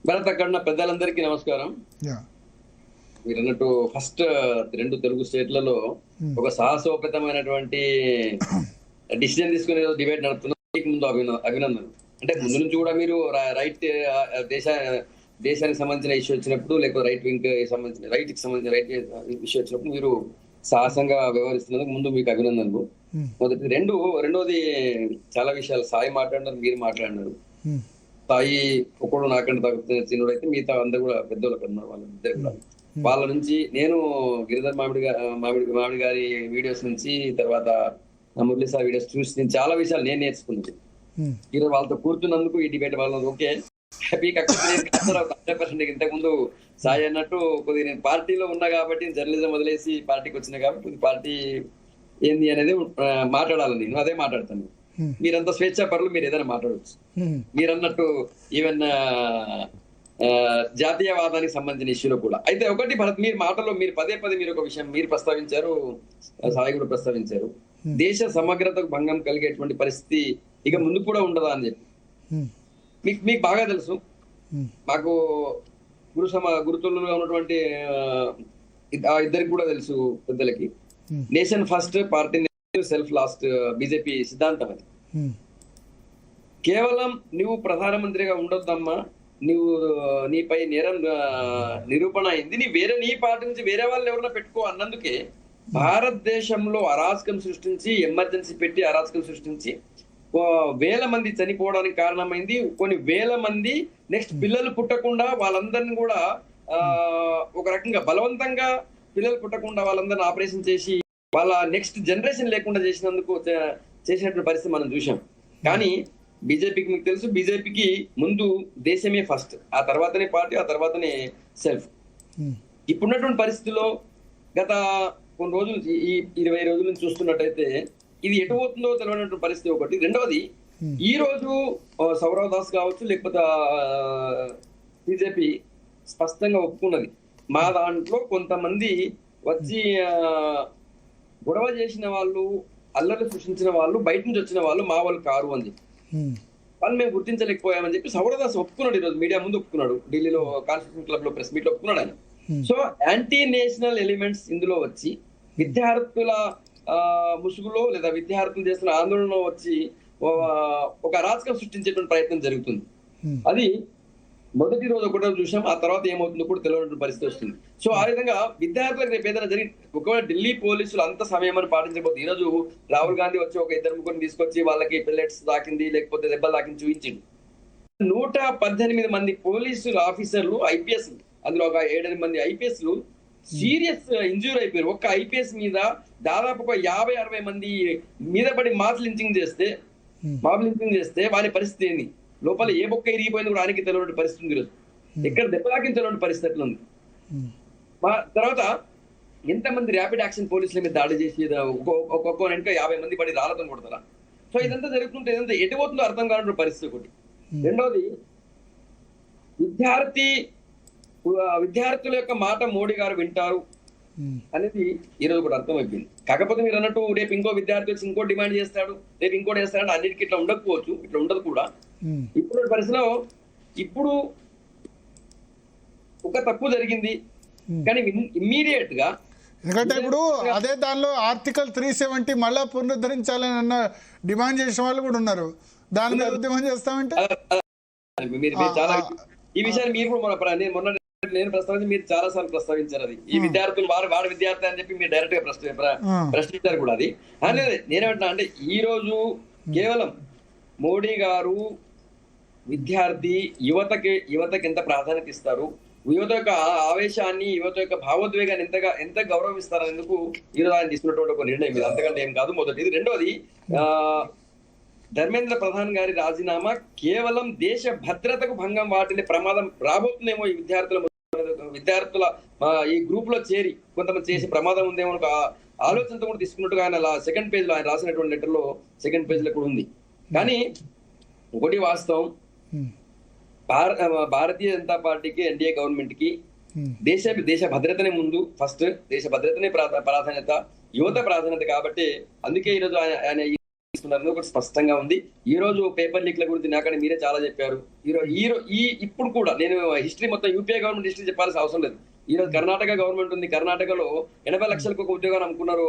భరత్ అక్కడ పెద్దలందరికీ నమస్కారం. మీరు అన్నట్టు ఫస్ట్ 2 తెలుగు స్టేట్లలో ఒక సాహసోపేతమైనటువంటి డిసిజన్ తీసుకునే డిబేట్ నడుపుతున్నారు. ముందు అభినందన. అంటే ముందు నుంచి కూడా మీరు రైట్ దేశానికి సంబంధించిన ఇష్యూ వచ్చినప్పుడు, లేకపోతే రైట్ కి సంబంధించిన రైట్ ఇష్యూ వచ్చినప్పుడు మీరు సాహసంగా వ్యవహరిస్తున్నందుకు ముందు మీకు అభినందనలు. మొదటి రెండోది చాలా విషయాలు సాయి మాట్లాడినారు, మీరు మాట్లాడినారు. సాయి ఒకడు నాకంటే తగ్గుతున్న అయితే మిగతా అందరు కూడా పెద్దోళ్ళకి ఉన్నారు, వాళ్ళిద్దరు కూడా. వాళ్ళ నుంచి నేను గిరిధర్ మామిడి గారి వీడియోస్ నుంచి, తర్వాత మురళీ సార్ వీడియోస్ చూసి నేను చాలా విషయాలు నేను నేర్చుకున్నాను. ఈరోజు వాళ్ళతో కూర్చున్నందుకు ఈ డిబేట్ వాళ్ళ ఓకే హ్యాపీ. 100% ఇంతకు ముందు సాయి అన్నట్టు కొద్దిగా నేను పార్టీలో ఉన్నా కాబట్టి, జర్నలిజం వదిలేసి పార్టీకి వచ్చినా కాబట్టి పార్టీ ఏంది అనేది మాట్లాడాలి. నేను అదే మాట్లాడతాను. మీరంతా స్వేచ్ఛా పరులు, మీరు ఏదైనా మాట్లాడవచ్చు. మీరన్నట్టు ఈవెన్ జాతీయవాదానికి సంబంధించిన ఇష్యూలో కూడా. అయితే ఒకటి భరత్, మీరు మాటల్లో మీరు పదే మీరు ఒక విషయం మీరు ప్రస్తావించారు, సాయి కూడా ప్రస్తావించారు. దేశ సమగ్రతకు భంగం కలిగేటువంటి పరిస్థితి ఇక ముందు కూడా ఉండదా అని చెప్పి. మీకు బాగా తెలుసు, మాకు గురుతులుగా ఉన్నటువంటి ఇద్దరికి కూడా తెలుసు పెద్దలకి, nation first party self last BJP సిద్ధాంతం అది. కేవలం నువ్వు ప్రధానమంత్రిగా ఉండొద్దమ్మా, నీపై నేరం నిరూపణ అయింది, నీ పార్టీ నుంచి వేరే వాళ్ళు ఎవరైనా పెట్టుకో అన్నందుకే భారతదేశంలో అరాచకం సృష్టించి, ఎమర్జెన్సీ పెట్టి అరాచకం సృష్టించి వేల మంది చనిపోవడానికి కారణమైంది. కొన్ని వేల మంది నెక్స్ట్ పిల్లలు పుట్టకుండా వాళ్ళందరినీ కూడా ఒక రకంగా బలవంతంగా పిల్లలు పుట్టకుండా వాళ్ళందరినీ ఆపరేషన్ చేసి వాళ్ళ నెక్స్ట్ జనరేషన్ లేకుండా చేసినటువంటి పరిస్థితి మనం చూసాం. కానీ బీజేపీకి మీకు తెలుసు, బీజేపీకి ముందు దేశమే ఫస్ట్, ఆ తర్వాతనే పార్టీ, ఆ తర్వాతనే సెల్ఫ్. ఇప్పుడున్నటువంటి పరిస్థితుల్లో గత కొన్ని రోజులు, ఈ 20 రోజుల నుంచి చూస్తున్నట్టయితే ఇది ఎటు పోతుందో తెలియనటువంటి పరిస్థితి ఒకటి. రెండవది, ఈ రోజు సౌరవ్ దాస్ కావచ్చు, లేకపోతే బీజేపీ స్పష్టంగా ఒప్పుకున్నది, మా దాంట్లో కొంతమంది వచ్చి గొడవ చేసిన వాళ్ళు, అల్లరి సృష్టించిన వాళ్ళు, బయట నుంచి వచ్చిన వాళ్ళు మా వాళ్ళు కారు అని చెప్పి వాళ్ళు మేము గుర్తించలేకపోయామని చెప్పి సౌరవ్ దాస్ ఒప్పుకున్నాడు. ఈరోజు మీడియా ముందు ఒప్పుకున్నాడు, ఢిల్లీలో కాన్స్టిట్యూషన్ క్లబ్ లో ప్రెస్ మీట్ లో ఒప్పుకున్నాడు ఆయన. సో యాంటీ నేషనల్ ఎలిమెంట్స్ ఇందులో వచ్చి విద్యార్థుల ముసుగులో లేదా విద్యార్థులు చేస్తున్న ఆందోళనలో వచ్చి ఒక అరాచకం సృష్టించేటువంటి ప్రయత్నం జరుగుతుంది. అది మొదటి రోజు ఒకటో చూసాం, ఆ తర్వాత ఏమవుతుందో కూడా తెలియనటువంటి పరిస్థితి వస్తుంది. సో ఆ విధంగా విద్యార్థులకు రేపు ఏదైనా జరిగి, ఒకవేళ ఢిల్లీ పోలీసులు అంత సమయమని పాటించకపోతే, ఈ రోజు రాహుల్ గాంధీ వచ్చి ఒక 2-3 తీసుకొచ్చి వాళ్ళకి పిల్లెట్స్ తాకింది, లేకపోతే దెబ్బలు తాకింది చూపించింది. 118 మంది పోలీసులు ఆఫీసర్లు, ఐపీఎస్, అందులో ఒక 7-8 మంది ఐపీఎస్లు సీరియస్ ఇంజూర్ అయిపోయారు. ఒక్క ఐపీఎస్ మీద దాదాపు ఒక 50-60 మంది మీద పడి మాస్ లించింగ్ చేస్తే వారి పరిస్థితి ఏంది, లోపల ఏ బొక్క ఇరిగిపోయింది కూడా ఆయనకి తెలియని పరిస్థితి ఉంది. ఈరోజు ఎక్కడ దెబ్బలాకిన తెలియని పరిస్థితులు ఉంది. తర్వాత ఎంతమంది ర్యాపిడ్ యాక్షన్ పోలీసుల మీద దాడి చేసి ఒక్కొక్క వెనక 50 మంది పడి రాళ్ళతో కొడతారా? సో ఇదంతా జరుగుతుంటే ఇదంతా ఎటు పోతుందో అర్థం కాని పరిస్థితి ఒకటి. రెండవది, విద్యార్థుల యొక్క మాట మోడీ గారు వింటారు అనేది ఈ రోజు కూడా అర్థమైపోయింది. కాకపోతే మీరు అన్నట్టు రేపు ఇంకో విద్యార్థి వచ్చి ఇంకో డిమాండ్ చేస్తాడు, రేపు ఇంకోటి చేస్తాడు, అన్నిటికీ ఇట్లా ఉండకపోవచ్చు, ఇట్లా ఉండదు కూడా. ఇప్పుడు పరిస్థితిలో ఇప్పుడు ఒక తప్పు జరిగింది, కానీ ఇమ్మీడియట్ గా, ఎందుకంటే ఇప్పుడు అదే దానిలో ఆర్టికల్ 370 మళ్ళా పునరుద్ధరించాలని అన్న డిమాండ్ చేసిన వాళ్ళు కూడా ఉన్నారు. దాని మీద ఉద్యమం చేస్తామంటే ఈ విషయాన్ని మీరు కూడా నేను ప్రస్తావించి మీరు చాలా సార్లు ప్రస్తావించారు. అది ఈ విద్యార్థులు వాడు విద్యార్థి అని చెప్పి మీరు డైరెక్ట్ గా ప్రశ్నించారు కూడా. అది నేనేమంటున్నా అంటే, ఈ రోజు కేవలం మోడీ గారు విద్యార్థి యువతకి ఎంత ప్రాధాన్యత ఇస్తారు, యువత యొక్క ఆవేశాన్ని, యువత యొక్క భావోద్వేగాన్ని ఎంత గౌరవిస్తారనేందుకు ఈరోజు ఆయన తీసుకున్నటువంటి ఒక నిర్ణయం ఇది, అంతకంటే ఏం కాదు. మొదటిది. రెండవది, ధర్మేంద్ర ప్రధాన్ గారి రాజీనామా కేవలం దేశ భద్రతకు భంగం వాటిని ప్రమాదం రాబోతుందేమో, ఈ విద్యార్థుల ఈ గ్రూప్ లో చేరి కొంతమంది చేసే ప్రమాదం ఉందేమో ఒక ఆలోచనతో కూడా తీసుకున్నట్టుగా ఆయన సెకండ్ పేజ్ లో, ఆయన రాసినటువంటి లెటర్ లో సెకండ్ పేజ్ లో కూడా ఉంది. కానీ ఒకటి వాస్తవం, భారతీయ జనతా పార్టీకి, ఎన్డీఏ గవర్నమెంట్ కి దేశ భద్రతనే ముందు, ఫస్ట్ దేశ భద్రతనే ప్రాధాన్యత, యువత ప్రాధాన్యత. కాబట్టి అందుకే ఈరోజు ఆయన చేస్తున్నారు ఒకటి స్పష్టంగా ఉంది. ఈ రోజు పేపర్ లీక్ల గురించి నాకని మీరే చాలా చెప్పారు. ఇప్పుడు కూడా నేను హిస్టరీ మొత్తం యూపీఏ గవర్నమెంట్ హిస్టరీ చెప్పాల్సిన అవసరం లేదు. ఈ రోజు కర్ణాటక గవర్నమెంట్ ఉంది. కర్ణాటకలో 80 లక్షలకు ఒక ఉద్యోగాన్ని అమ్ముకున్నారు.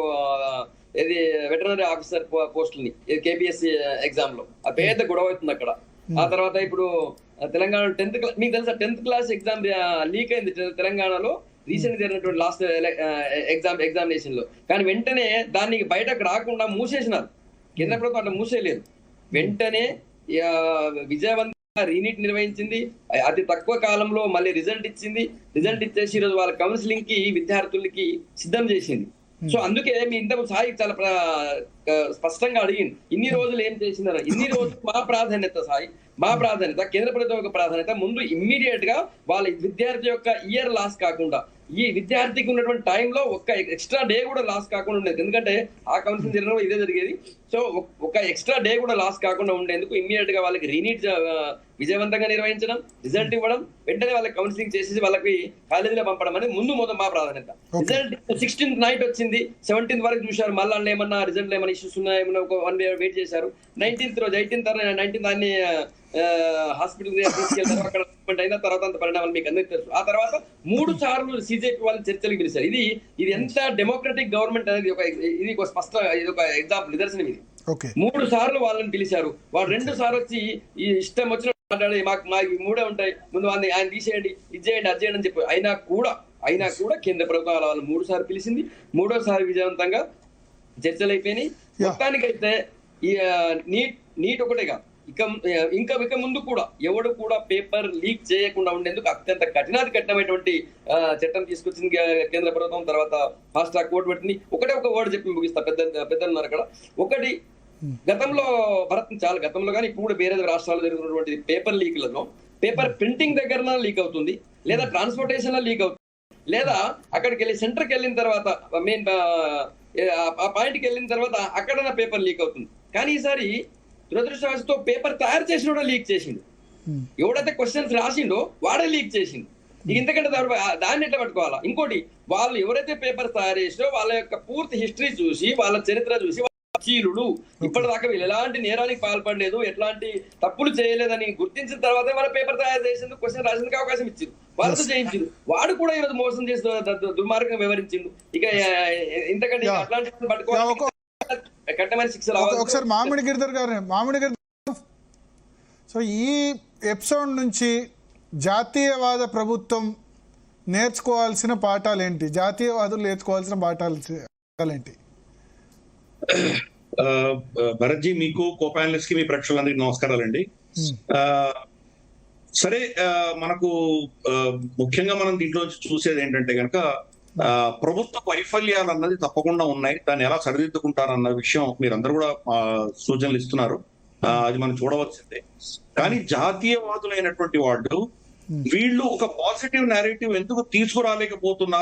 ఇది వెటర్నరీ ఆఫీసర్ పోస్టుల్ని కేపీఎస్సీ ఎగ్జామ్ లో ఆ పెద్ద గొడవ అవుతుంది అక్కడ. ఆ తర్వాత ఇప్పుడు తెలంగాణ 10th క్లాస్, మీకు తెలుసా 10th క్లాస్ ఎగ్జామ్ లీక్ అయింది తెలంగాణలో రీసెంట్ జరిగినటువంటి లాస్ట్ ఎగ్జామినేషన్ లో. కానీ వెంటనే దాన్ని బయటకు రాకుండా మూసేసినారు. కేంద్ర ప్రభుత్వం అట్లా మూసేయలేదు. వెంటనే విజయవంతంగా రీనీట్ నిర్వహించింది. అతి తక్కువ కాలంలో మళ్ళీ రిజల్ట్ ఇచ్చింది. రిజల్ట్ ఇచ్చేసి ఈరోజు వాళ్ళ కౌన్సిలింగ్ కి విద్యార్థులకి సిద్ధం చేసింది. సో అందుకే మీ ఇంత సాయి చాలా స్పష్టంగా అడిగింది, ఇన్ని రోజులు ఏం చేసినారు? ఇన్ని రోజులు మా ప్రాధాన్యత సాయి, మా ప్రాధాన్యత కేంద్ర ప్రభుత్వం యొక్క ప్రాధాన్యత ముందు ఇమ్మీడియట్ గా వాళ్ళ విద్యార్థి యొక్క ఇయర్ లాస్ కాకుండా, ఈ విద్యార్థికి ఉన్నటువంటి టైంలో ఒక్క ఎక్స్ట్రా డే కూడా లాస్ కాకుండా ఉండేది. ఎందుకంటే ఆ కౌన్సిలింగ్ జరిగినప్పుడు ఇదే జరిగేది. సో ఒక ఎక్స్ట్రా డే కూడా లాస్ కాకుండా ఉండేందుకు ఇమ్మీడియట్ గా వాళ్ళకి రీనీట్ విజయవంతంగా నిర్వహించడం, రిజల్ట్ ఇవ్వడం, వెంటనే వాళ్ళకి కౌన్సిలింగ్ చేసేసి వాళ్ళకి కాలేజీలో పంపడం అనేది ముందు మా ప్రాధాన్యత. రిజల్ట్ 16th నైట్ వచ్చింది, 17th వరకు చూశారు. మళ్ళీ అందులో ఏమన్నా రిజల్ట్ ఏమైనా ఇష్యూస్ ఉన్నాయేమన్నా ఒక 1 day వెయిట్ చేశారు. 19th రోజు 19th అన్ని హాస్పిటల్ తీసుకెళ్తారు. అక్కడ అయిన తర్వాత అంత పరిణామాలు మీకు అందరికీ తెలుసు. ఆ తర్వాత 3 సార్లు సిజేపీ వాళ్ళు చర్చలకు పిలిచారు. ఇది ఎంత డెమోక్రటిక్ గవర్నమెంట్ అనేది ఇది ఒక ఇది ఒక ఎగ్జాంపుల్, నిదర్శనం. ఇది 3 సార్లు వాళ్ళని పిలిచారు. వాళ్ళు 2 సార్లు వచ్చి ఈ ఇష్టం వచ్చిన మాట్లాడి మాకు 3 ఉంటాయి, ముందు ఆయన తీసేయండి, ఇది చేయండి, అది చేయండి అని చెప్పి అయినా కూడా కేంద్ర ప్రభుత్వం వాళ్ళని 3 సార్లు పిలిచింది. 3వసారి విజయవంతంగా చర్చలు అయిపోయినాయి. మొత్తానికైతే ఈ నీట్ ఒకటే కాదు, ఇక ముందు కూడా ఎవడు కూడా పేపర్ లీక్ చేయకుండా ఉండేందుకు అత్యంత కఠినమైనటువంటి చట్టం తీసుకొచ్చింది కేంద్ర ప్రభుత్వం. తర్వాత ఫాస్ట్ ట్రాక్ కోర్టు పెట్టింది. ఒక వర్డ్ చెప్పి ముగిస్తా, పెద్దలున్నారు అక్కడ. ఒకటి, గతంలో గతంలో కానీ ఇప్పుడు కూడా వేరే రాష్ట్రాల్లో జరుగుతున్నటువంటి పేపర్ లీక్లలో పేపర్ ప్రింటింగ్ దగ్గర లీక్ అవుతుంది, లేదా ట్రాన్స్పోర్టేషన్ లో లీక్ అవుతుంది, లేదా అక్కడికి వెళ్ళి సెంటర్కి వెళ్ళిన తర్వాత మెయిన్ ఆ పాయింట్కి వెళ్ళిన తర్వాత అక్కడ పేపర్ లీక్ అవుతుంది. కానీ ఈసారి దురదృష్టవశాత్తు పేపర్ తయారు చేసిన కూడా లీక్ చేసిండు. ఎవడైతే క్వశ్చన్స్ రాసిండో వాడే లీక్ చేసిండు. ఇంతకంటే దాన్ని ఎట్లా పట్టుకోవాలా? ఇంకోటి, వాళ్ళు ఎవరైతే పేపర్ తయారు చేసినో వాళ్ళ యొక్క పూర్తి హిస్టరీ చూసి, వాళ్ళ చరిత్ర చూసి, చీలుడు ఇప్పటిదాకా వీళ్ళు ఎలాంటి నేరానికి పాల్పడలేదు, ఎట్లాంటి తప్పులు చేయలేదని గుర్తించిన తర్వాత మన పేపర్ తయారు చేసేందుకు, క్వశ్చన్ రాసేందుకు అవకాశం ఇచ్చింది, వాళ్ళతో చేయించింది. వాడు కూడా ఈరోజు మోసం చేసి దుర్మార్గంగా వివరించిండు. ఇక ఇంతకంటే అట్లాంటి పట్టుకోవాలి, కట్టమైన శిక్షలు. ఒకసారి మామిడి గిరిధర్ గారు, సో ఈ ఎపిసోడ్ నుంచి జాతీయవాద ప్రభుత్వం నేర్చుకోవాల్సిన పాఠాలు ఏంటి? జాతీయవాదులు నేర్చుకోవాల్సిన పాఠాలు ఏంటి? భరత్జీ, మీకు కో-ప్యానలిస్ట్ కి మీ ప్రేక్షకులందరికీ నమస్కారాలండి. సరే, మనకు ముఖ్యంగా మనం దీంట్లో చూసేది ఏంటంటే కనుక ప్రభుత్వ వైఫల్యాలు అన్నది తప్పకుండా ఉన్నాయి. దాన్ని ఎలా సరిదిద్దుకుంటారన్న విషయం మీరందరూ కూడా సూచనలు ఇస్తున్నారు. అది మనం చూడవలసిందే. కానీ జాతీయవాదులైనటువంటి వాళ్ళు వీళ్ళు ఒక పాజిటివ్ నేరేటివ్ ఎందుకు తీసుకురాలేకపోతున్నారు